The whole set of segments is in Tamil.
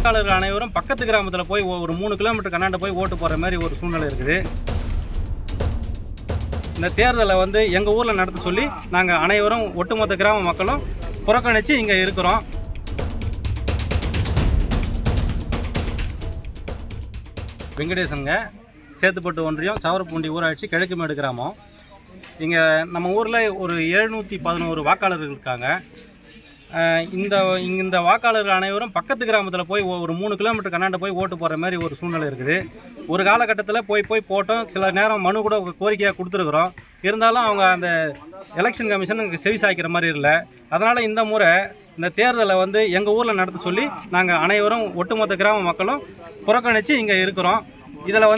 வாக்காளர்கள் அனைவரும் பக்கத்து கிராமத்தில் போய் ஒரு 3 கிலோமீட்டர் கண்ணாண்ட போய் ஓட்டு போகிற மாதிரி ஒரு சூழ்நிலை இருக்குது. இந்த தேர்தலை எங்கள் ஊரில் நடத்த சொல்லி நாங்கள் அனைவரும் ஒட்டுமொத்த கிராம மக்களும் புறக்கணித்து இங்கே இருக்கிறோம். வெங்கடேசனுங்க, சேத்துப்பட்டு ஒன்றியம், சவரப்பூண்டி ஊராட்சி, கிழக்குமேடு கிராமம். இங்கே நம்ம ஊரில் ஒரு 711 வாக்காளர்கள் இருக்காங்க. இந்த வாக்காளர்கள் அனைவரும் பக்கத்து கிராமத்தில் போய் ஒரு 3 கிலோமீட்டர் கண்ணாண்ட போய் ஓட்டு போகிற மாதிரி ஒரு சூழ்நிலை இருக்குது. ஒரு காலகட்டத்தில் போய் போட்டோம். சில நேரம் மனு கூட கோரிக்கையாக கொடுத்துருக்குறோம். இருந்தாலும் அவங்க அந்த எலெக்ஷன் கமிஷனுக்கு செவி சாய்க்கிற மாதிரி இல்லை. அதனால் இந்த முறை இந்த தேர்தலை எங்கள் ஊரில் நடத்த சொல்லி நாங்கள் அனைவரும் ஒட்டுமொத்த கிராம மக்களும் புறக்கணித்து இங்கே இருக்கிறோம். இதில்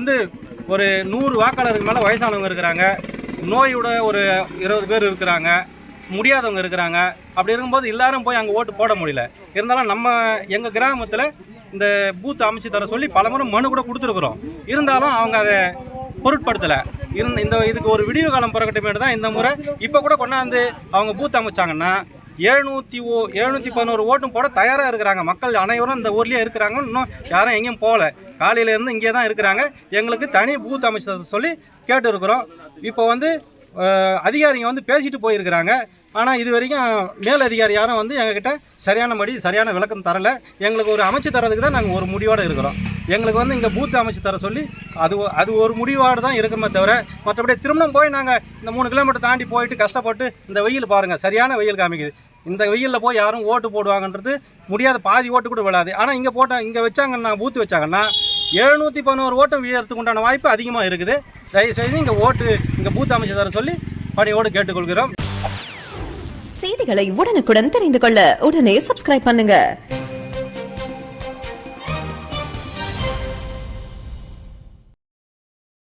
ஒரு 100 வாக்காளருக்கு மேலே வயசானவங்க இருக்கிறாங்க. நோயோட ஒரு 20 பேர் இருக்கிறாங்க. முடியாதவங்க இருக்கிறாங்க. அப்படி இருக்கும்போது எல்லாரும் போய் அங்கே ஓட்டு போட முடியல. இருந்தாலும் எங்கள் கிராமத்தில் இந்த பூத் அமைச்சு தர சொல்லி பலமுறை மனு கூட கொடுத்துருக்குறோம். இருந்தாலும் அவங்க அதை பொருட்படுத்தலை. இதுக்கு ஒரு விடிவு காலம் பிறக்கட்டுமே தான் இந்த முறை இப்போ கூட கொண்டாந்து அவங்க பூத் அமைச்சாங்கன்னா 711 ஓட்டும் போட தயாராக இருக்கிறாங்க. மக்கள் அனைவரும் இந்த ஊர்லேயே இருக்கிறாங்க. இன்னும் யாரும் எங்கேயும் போகல. காலையிலேருந்து இங்கே தான் இருக்கிறாங்க. எங்களுக்கு தனி பூத் அமைச்சு சொல்லி கேட்டு இருக்கிறோம். இப்போ அதிகாரிங்க பேசிட்டு போயிருக்கிறாங்க. ஆனால் இது வரைக்கும் மேல் அதிகாரி யாரும் எங்ககிட்ட சரியான விளக்கம் தரலை. எங்களுக்கு ஒரு அமைச்சு தரதுக்கு தான் நாங்கள் ஒரு முடிவோடு இருக்கிறோம். எங்களுக்கு இங்கே பூத்து அமைச்சு தர சொல்லி அது ஒரு முடிவோடு தான் இருக்குமே தவிர மற்றபடி திருமணம் போய் நாங்கள் இந்த 3 கிலோமீட்டர் தாண்டி போயிட்டு கஷ்டப்பட்டு இந்த வெயில் பாருங்கள், சரியான வெயில் காமிக்குது. இந்த வெயிலில் போய் யாரும் ஓட்டு போடுவாங்கன்றது முடியாத, பாதி ஓட்டு கூட விழாது. ஆனால் இங்கே வச்சாங்கன்னா பூத்து வச்சாங்கன்னா 711 ஓட்டம் விழுறதுக்கு உண்டான வாய்ப்பு அதிகமாக இருக்குது. தயவுசெய்து இங்கே பூத்து அமைச்சு தர சொல்லி பணியோடு கேட்டுக்கொள்கிறோம். செய்திகளை உடனுக்குடன் தெரிந்து கொள்ள உடனே சப்ஸ்கிரைப் பண்ணுங்க.